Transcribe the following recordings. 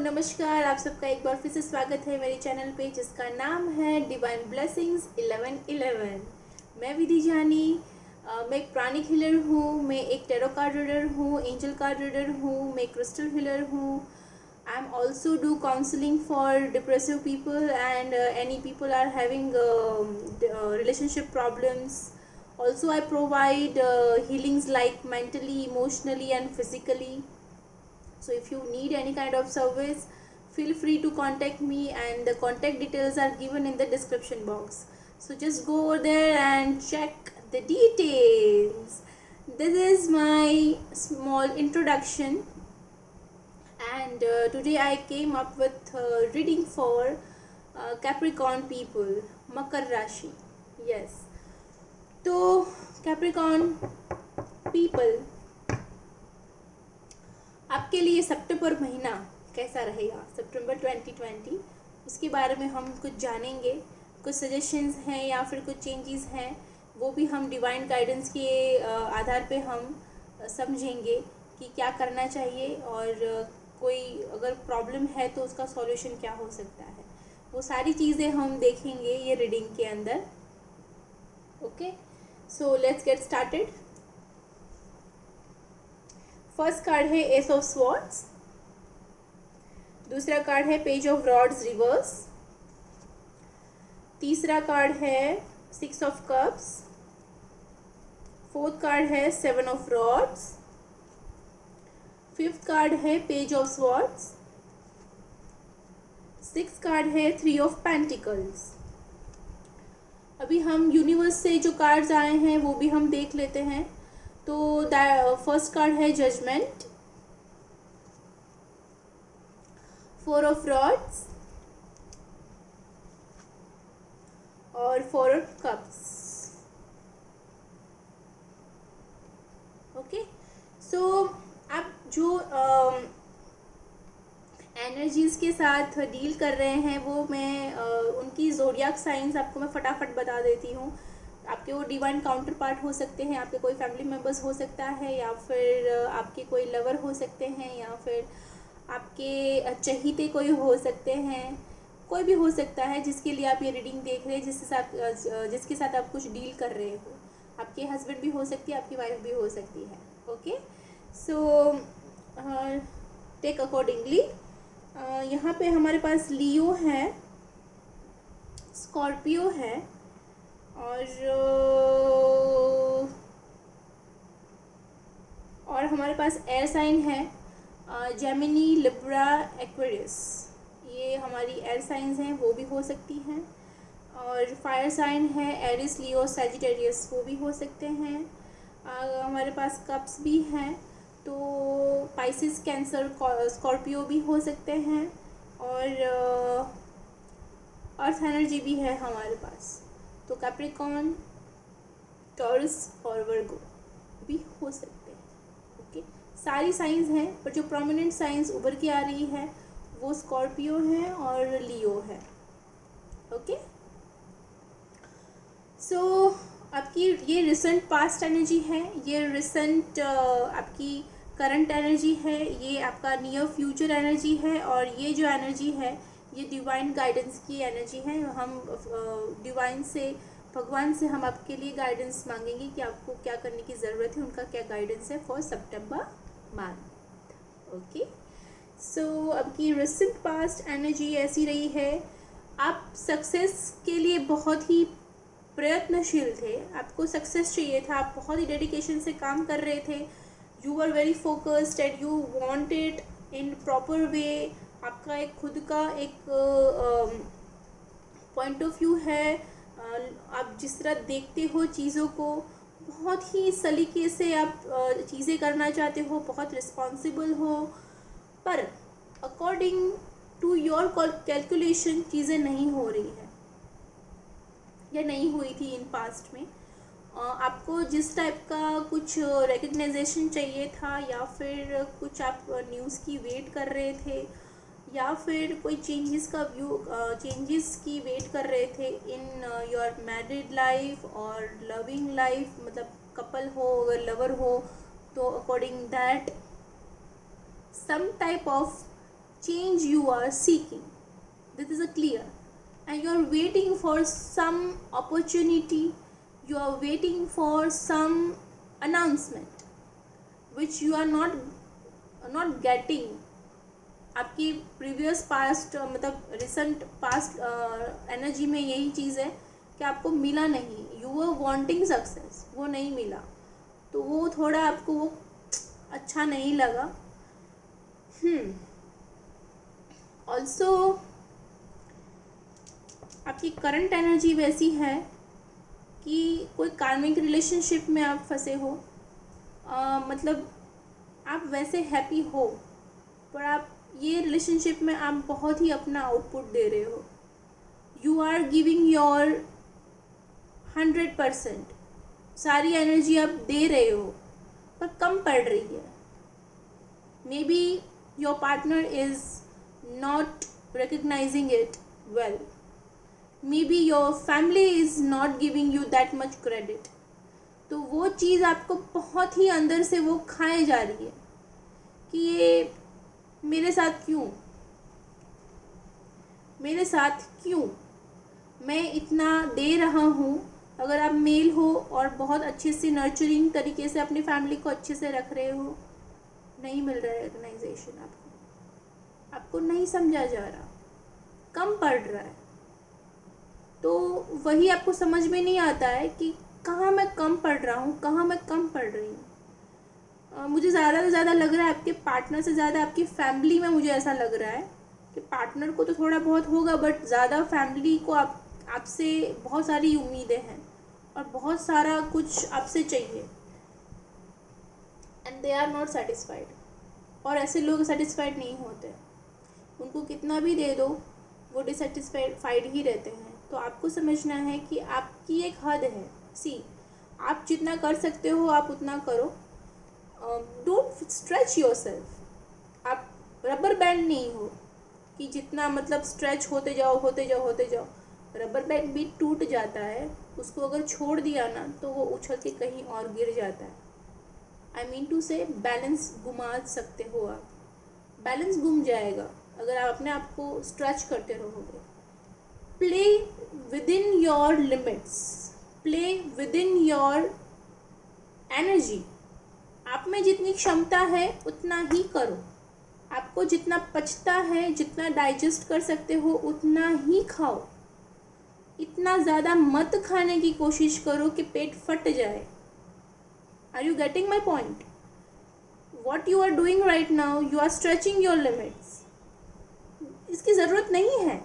नमस्कार। आप सबका एक बार फिर से स्वागत है मेरे चैनल पे जिसका नाम है डिवाइन ब्लेसिंग्स 1111। मैं विधि जानी। मैं एक प्राणिक हीलर हूँ, मैं एक टेरो कार्ड रीडर हूँ, एंजल कार्ड रीडर हूँ, मैं क्रिस्टल हीलर हूँ। I am also do counselling for depressive people and any people are having relationship problems. Also, I provide healings like mentally, emotionally, and physically. So if you need any kind of service, feel free to contact me, and the contact details are given in the description box. So just go over there and check the details. This is my small introduction, and today I came up with reading for Capricorn people, Makar Rashi. Yes. तो Capricorn people, आपके लिए सितंबर महीना कैसा रहेगा, सितंबर 2020, उसके बारे में हम कुछ जानेंगे. कुछ सजेशंस हैं या फिर कुछ चेंजेस हैं, वो भी हम डिवाइन गाइडेंस के आधार पे हम समझेंगे कि क्या करना चाहिए और कोई अगर प्रॉब्लम है तो उसका सॉल्यूशन क्या हो सकता है. वो सारी चीज़ें हम देखेंगे ये रीडिंग के अंदर. Okay, so let's get started. First card है एस ऑफ स्वॉर्ड्स. दूसरा कार्ड है पेज ऑफ रॉड्स रिवर्स. तीसरा कार्ड है six of cups. Fourth card है seven of rods. Fifth card है page of swords. Six card है three of pentacles. अभी हम यूनिवर्स से जो कार्ड्स आए हैं वो भी हम देख लेते हैं. तो फर्स्ट कार्ड है जजमेंट, फोर ऑफ रॉड्स और फोर ऑफ कप्स. ओके, सो आप जो एनर्जीज के साथ डील कर रहे हैं वो मैं उनकी ज़ोडियाक साइंस आपको मैं फटाफट बता देती हूँ. आपके वो डिवाइन काउंटर पार्ट हो सकते हैं, आपके कोई फैमिली मेम्बर्स हो सकता है, या फिर आपके कोई लवर हो सकते हैं, या फिर आपके चहीते कोई हो सकते हैं. कोई भी हो सकता है जिसके लिए आप ये रीडिंग देख रहे हैं, जिसके साथ आप कुछ डील कर रहे हो. आपके हस्बैंड भी हो सकती है, आपकी वाइफ भी हो सकती है. Okay, so take accordingly. यहाँ पे हमारे पास लियो है, स्कॉर्पियो है और हमारे पास एयर साइन है जेमिनी, लिब्रा, एक्वेरियस. ये हमारी एयर साइंस हैं, वो भी हो सकती हैं. और फायर साइन है एरिस, लियो, सैजिटेरियस, वो भी हो सकते हैं. हमारे पास कप्स भी हैं, तो पाइसिस, कैंसर, स्कॉर्पियो भी हो सकते हैं. और अर्थ एनर्जी भी है हमारे पास, तो कैप्रिकॉर्न, टॉरस और वर्गो भी हो सकते हैं. ओके, सारी साइंस हैं, पर जो प्रोमिनेंट साइंस उभर के आ रही है वो स्कॉर्पियो है और लियो है. ओके, सो आपकी ये रिसेंट पास्ट एनर्जी है, ये रिसेंट आपकी करंट एनर्जी है, ये आपका नियर फ्यूचर एनर्जी है, और ये जो एनर्जी है ये डिवाइन गाइडेंस की एनर्जी है. हम डिवाइन से, भगवान से हम आपके लिए गाइडेंस मांगेंगे कि आपको क्या करने की ज़रूरत है, उनका क्या गाइडेंस है फॉर सितंबर मंथ. ओके, सो आपकी रिसेंट पास्ट एनर्जी ऐसी रही है. आप सक्सेस के लिए बहुत ही प्रयत्नशील थे, आपको सक्सेस चाहिए था, आप बहुत ही डेडिकेशन से काम कर रहे थे. You are very focused and you want it in proper way. आपका एक खुद का एक पॉइंट ऑफ व्यू है. आप जिस तरह देखते हो चीज़ों को, बहुत ही सलीके से आप चीज़ें करना चाहते हो, बहुत रिस्पॉन्सिबल हो, पर अकॉर्डिंग टू योर कैलकुलेशन चीज़ें नहीं हो रही है या नहीं हुई थी इन पास्ट में. आपको जिस टाइप का कुछ रिकग्नाइजेशन चाहिए था, या फिर कुछ आप न्यूज़ की वेट कर रहे थे, या फिर कोई चेंजेस की वेट कर रहे थे इन योर मैरिड लाइफ और लविंग लाइफ. मतलब कपल हो, अगर लवर हो तो according that some type of change you are seeking. This is a clear. And you are waiting for some opportunity, you are waiting for some announcement which you are not getting. आपकी previous past मतलब recent past energy में यही चीज़ है कि आपको मिला नहीं, you were wanting success, वो नहीं मिला, तो वो थोड़ा आपको वो अच्छा नहीं लगा. ऑल्सो आपकी करंट एनर्जी वैसी है कि कोई कार्मिक रिलेशनशिप में आप फंसे हो. मतलब आप वैसे हैप्पी हो, पर आप ये रिलेशनशिप में आप बहुत ही अपना आउटपुट दे रहे हो. यू आर गिविंग योर 100%, सारी एनर्जी आप दे रहे हो, पर कम पड़ रही है. May be your partner is not recognising it well. May be your family is not giving you that much credit. तो वो चीज़ आपको बहुत ही अंदर से वो खाए जा रही है कि ये मेरे साथ क्यों, मेरे साथ क्यों, मैं इतना दे रहा हूँ. अगर आप मेल हो और बहुत अच्छे से नर्चरिंग तरीके से अपनी फैमिली को अच्छे से रख रहे हो, नहीं मिल रहा है रिकग्नाइजेशन, आपको नहीं समझा जा रहा, कम पड़ रहा है. तो वही आपको समझ में नहीं आता है कि कहाँ मैं कम पड़ रहा हूँ, कहाँ मैं कम पड़ रही हूँ. मुझे ज़्यादा से ज़्यादा लग रहा है आपके पार्टनर से ज़्यादा आपकी फैमिली में मुझे ऐसा लग रहा है कि पार्टनर को तो थोड़ा बहुत होगा, बट ज़्यादा फैमिली को आपसे बहुत सारी उम्मीदें हैं और बहुत सारा कुछ आपसे चाहिए. And they are not satisfied. और ऐसे लोग सेटिस्फाइड नहीं होते, उनको कितना भी दे दो वो डिससेटिस्फाइड ही रहते हैं. तो आपको समझना है कि आपकी एक हद है. आप जितना कर सकते हो आप उतना करो. Don't stretch your self. आप रबर बैंड नहीं हो कि जितना मतलब स्ट्रेच होते जाओ होते जाओ होते जाओ. रबर बैंड भी टूट जाता है, उसको अगर छोड़ दिया ना तो वो उछल के कहीं और गिर जाता है. आई मीन टू से बैलेंस घुमा सकते हो आप, बैलेंस घूम जाएगा अगर आप अपने आप को स्ट्रेच करते रहोगे. Play with in your limits, play with in your energy. आप में जितनी क्षमता है उतना ही करो. आपको जितना पचता है, जितना डाइजेस्ट कर सकते हो उतना ही खाओ. इतना ज़्यादा मत खाने की कोशिश करो कि पेट फट जाए. Are you getting my point? What you are doing right now, you are stretching your limits. इसकी ज़रूरत नहीं है,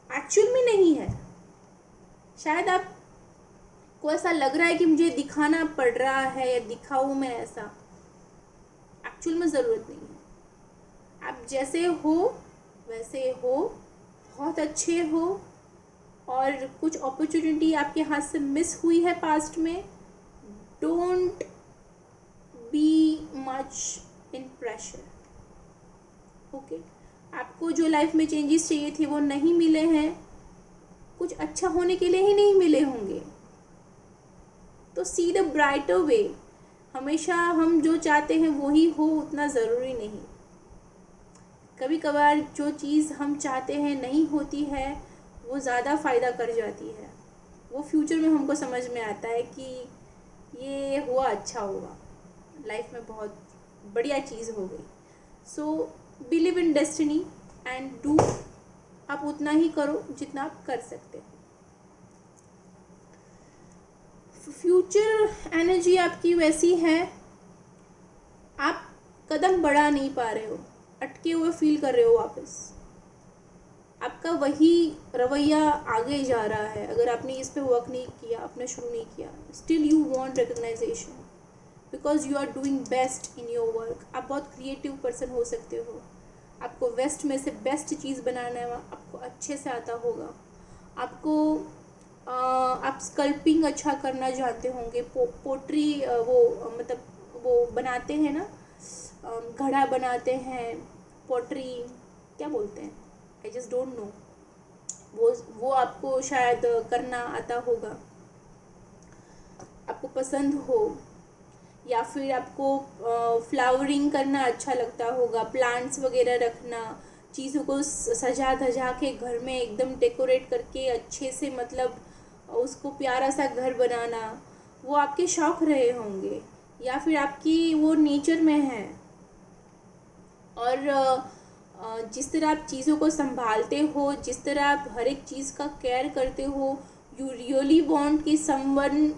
एक्चुअल में नहीं है. शायद आपको ऐसा लग रहा है कि मुझे दिखाना पड़ रहा है या दिखाऊँ मैं, ऐसा एक्चुअल में ज़रूरत नहीं है. आप जैसे हो वैसे हो, बहुत अच्छे हो. और कुछ अपॉर्चुनिटी आपके हाथ से मिस हुई है पास्ट में, don't be much in pressure. Okay, आपको जो लाइफ में चेंजेस चाहिए थे वो नहीं मिले हैं, कुछ अच्छा होने के लिए ही नहीं मिले होंगे. तो सी द ब्राइटर वे. हमेशा हम जो चाहते हैं वो ही हो उतना ज़रूरी नहीं. कभी कभार जो चीज़ हम चाहते हैं नहीं होती है वो ज़्यादा फ़ायदा कर जाती है. वो फ्यूचर में हमको समझ में आता है कि ये हुआ अच्छा होगा, लाइफ में बहुत बढ़िया चीज़ हो गई. So believe in destiny and do. आप उतना ही करो जितना आप कर सकते हो. फ्यूचर एनर्जी आपकी वैसी है, आप कदम बढ़ा नहीं पा रहे हो, अटके हुए फील कर रहे हो वापस. आपका वही रवैया आगे जा रहा है. अगर आपने इस पे वर्क नहीं किया, आपने शुरू नहीं किया, still you want recognition because you are doing best in your work. आप बहुत क्रिएटिव पर्सन हो सकते हो, आपको वेस्ट में से बेस्ट चीज़ बनाना है, आपको अच्छे से आता होगा. आपको आप स्कल्पिंग अच्छा करना जानते होंगे, पोट्री वो मतलब वो बनाते हैं ना, घड़ा बनाते हैं, पोट्री क्या बोलते हैं, आई जस्ट डोंट नो. वो आपको शायद करना आता होगा, आपको पसंद हो. या फिर आपको फ्लावरिंग करना अच्छा लगता होगा, प्लांट्स वगैरह रखना, चीज़ों को सजा धजा के घर में एकदम डेकोरेट करके अच्छे से, मतलब उसको प्यारा सा घर बनाना, वो आपके शौक रहे होंगे या फिर आपकी वो नेचर में है। और जिस तरह आप चीज़ों को संभालते हो, जिस तरह आप हर एक चीज़ का केयर करते हो, यू रियली वांट कि someone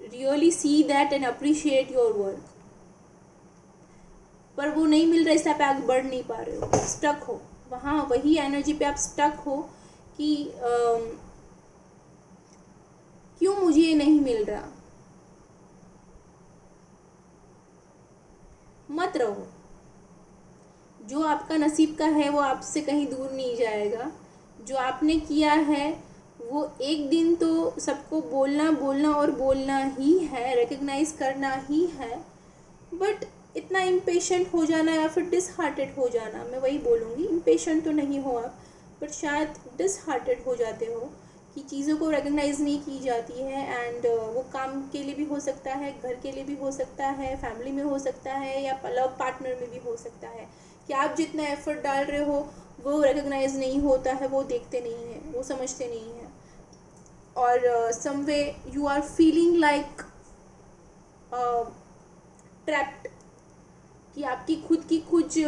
really see that and appreciate your work. पर वो नहीं मिल रहा, इसलिए आप आगे बढ़ नहीं पा रहे हो, स्टक हो वहाँ, वही एनर्जी पे आप स्टक हो कि क्यों मुझे ये नहीं मिल रहा। मत रहो, जो आपका नसीब का है वो आपसे कहीं दूर नहीं जाएगा। जो आपने किया है वो एक दिन तो सबको बोलना बोलना और बोलना ही है, रिकग्नाइज करना ही है। बट इतना इम्पेशेंट हो जाना या फिर डिसहार्टेड हो जाना, मैं वही बोलूँगी, इम्पेशेंट तो नहीं हो आप, बट शायद डिसहार्टेड हो जाते हो कि चीज़ों को रिकग्नाइज नहीं की जाती है। एंड वो काम के लिए भी हो सकता है, घर के लिए भी हो सकता है, फैमिली में हो सकता है, या लव पार्टनर में भी हो सकता है कि आप जितना एफर्ट डाल रहे हो वो रिकग्नाइज नहीं होता है, वो देखते नहीं हैं, वो समझते नहीं हैं। और some way you are feeling like trapped, कि आपकी खुद की कुछ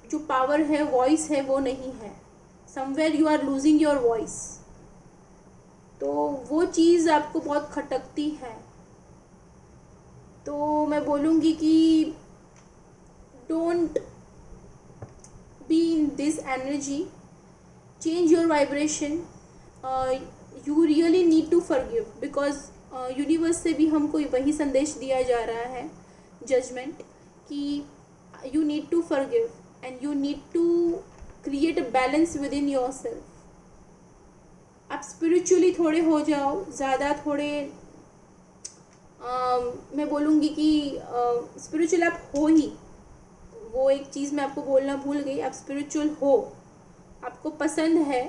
जो पावर है, वॉइस है, वो नहीं है। Somewhere you are losing your voice. तो वो चीज़ आपको बहुत खटकती है। तो मैं बोलूँगी कि don't be in this energy, change your vibration. You really need to forgive, because universe से भी हमको वही संदेश दिया जा रहा है, जजमेंट, कि you need to forgive and you need to create a balance within yourself. आप स्पिरिचुअली थोड़े हो जाओ, ज़्यादा थोड़े मैं बोलूँगी कि स्पिरिचुअल आप हो ही, वो एक चीज़ मैं आपको बोलना भूल गई, आप स्पिरिचुअल हो, आपको पसंद है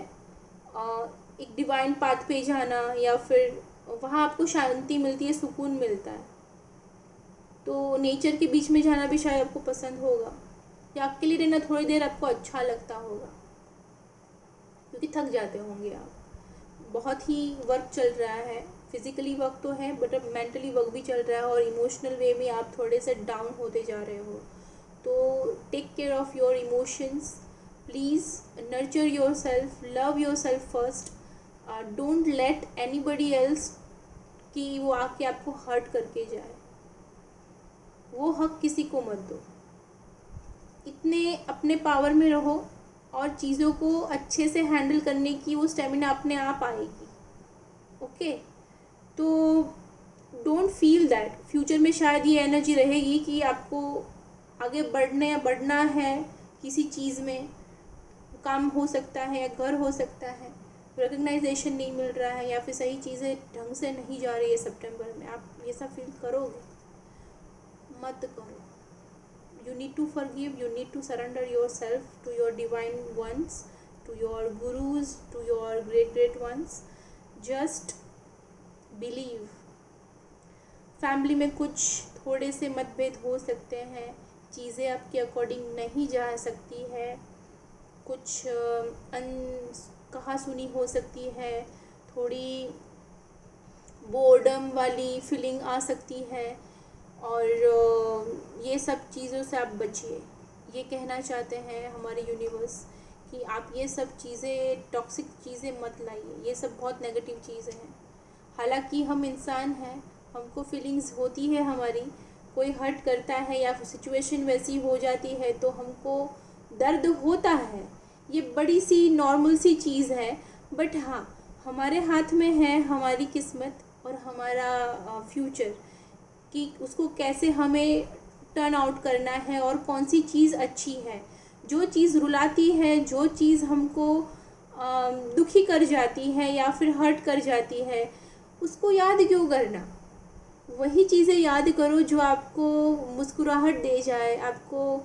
एक डिवाइन पाथ पे जाना, या फिर वहाँ आपको शांति मिलती है, सुकून मिलता है, तो नेचर के बीच में जाना भी शायद आपको पसंद होगा, या अकेले लिए रहना थोड़ी देर आपको अच्छा लगता होगा, क्योंकि थक जाते होंगे आप, बहुत ही वर्क चल रहा है, फिजिकली वर्क तो है बट अब मेंटली वर्क भी चल रहा है, और इमोशनल वे में आप थोड़े से डाउन होते जा रहे हो। तो take care of your emotions, please nurture yourself, love yourself first. Don't let anybody else कि वो आके आपको हर्ट करके जाए, वो हक किसी को मत दो। इतने अपने पावर में रहो और चीज़ों को अच्छे से हैंडल करने की वो स्टेमिना अपने आप आएगी। ओके, तो डोंट फील दैट फ्यूचर में शायद ये एनर्जी रहेगी कि आपको आगे बढ़ना है किसी चीज़ में, काम हो सकता है या घर हो सकता है, रिकग्नाइजेशन नहीं मिल रहा है, या फिर सही चीज़ें ढंग से नहीं जा रही है सितंबर में, आप ये सब फील करोगे, मत करो। You need to forgive, you need to surrender yourself to your divine ones, to your gurus, to your great ones. Just believe. Family में कुछ थोड़े से मतभेद हो सकते हैं, चीज़ें आपके अकॉर्डिंग नहीं जा सकती है, कुछ कहा सुनी हो सकती है, थोड़ी बोर्डम वाली फीलिंग आ सकती है, और ये सब चीज़ों से आप बचिए। ये कहना चाहते हैं हमारे यूनिवर्स कि आप ये सब चीज़ें, टॉक्सिक चीज़ें मत लाइए, ये सब बहुत नेगेटिव चीज़ें हैं। हालांकि हम इंसान हैं, हमको फीलिंग्स होती है, हमारी कोई हर्ट करता है या फिर सिचुएशन वैसी हो जाती है तो हमको दर्द होता है, ये बड़ी सी नॉर्मल सी चीज़ है। बट हाँ, हमारे हाथ में है हमारी किस्मत और हमारा फ्यूचर, कि उसको कैसे हमें टर्न आउट करना है और कौन सी चीज़ अच्छी है। जो चीज़ रुलाती है, जो चीज़ हमको दुखी कर जाती है या फिर हर्ट कर जाती है, उसको याद क्यों करना। वही चीज़ें याद करो जो आपको मुस्कुराहट दे जाए, आपको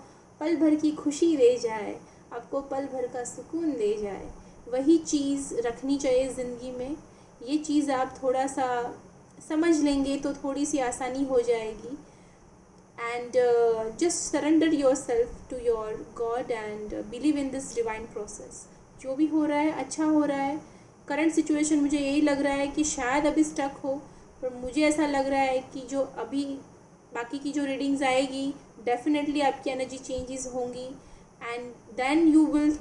पल भर की खुशी दे जाए, आपको पल भर का सुकून दे जाए, वही चीज़ रखनी चाहिए ज़िंदगी में। ये चीज़ आप थोड़ा सा समझ लेंगे तो थोड़ी सी आसानी हो जाएगी। and just surrender yourself to your God and believe in this divine process. जो भी हो रहा है अच्छा हो रहा है. करंट सिचुएशन मुझे यही लग रहा है कि शायद अभी स्टक हो, पर मुझे ऐसा लग रहा है कि जो अभी बाकी की जो रीडिंग्स आएगी डेफिनेटली आपकी एनर्जी चेंजेस होंगी, and then you will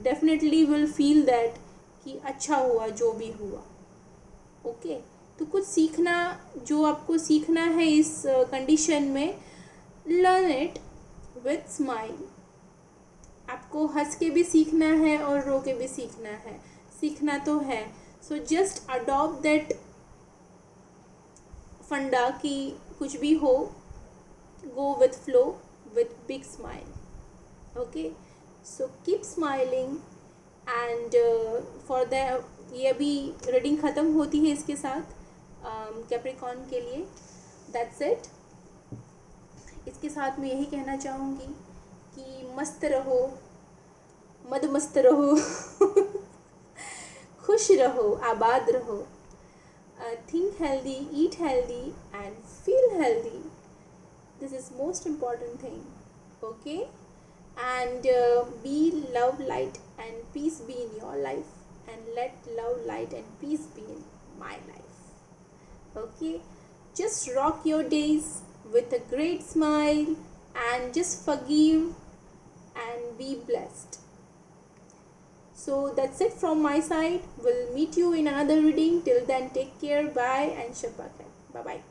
definitely will feel that कि अच्छा हुआ जो भी हुआ. ओके तो कुछ सीखना, जो आपको सीखना है इस कंडीशन में, लर्न इट विथ स्माइल. आपको हंस के भी सीखना है और रो के भी सीखना है, सीखना तो है. सो जस्ट अडॉप्ट दैट फंडा कि कुछ भी हो, go with flow with big smile. Okay so keep smiling and for the, ये अभी रीडिंग ख़त्म होती है इसके साथ कैप्रिकॉर्न के लिए. That's it. इसके साथ मैं यही कहना चाहूँगी कि मस्त रहो, मद मस्त रहो खुश रहो, आबाद रहो. Think healthy, eat healthy and feel healthy. This is most important thing. Okay and be love, light and peace be in your life, and let love, light and peace be in my life. Okay, just rock your days with a great smile and just forgive and be blessed. So that's it from my side. We'll meet you in another reading. Till then, take care, bye and shabba khair. Bye bye.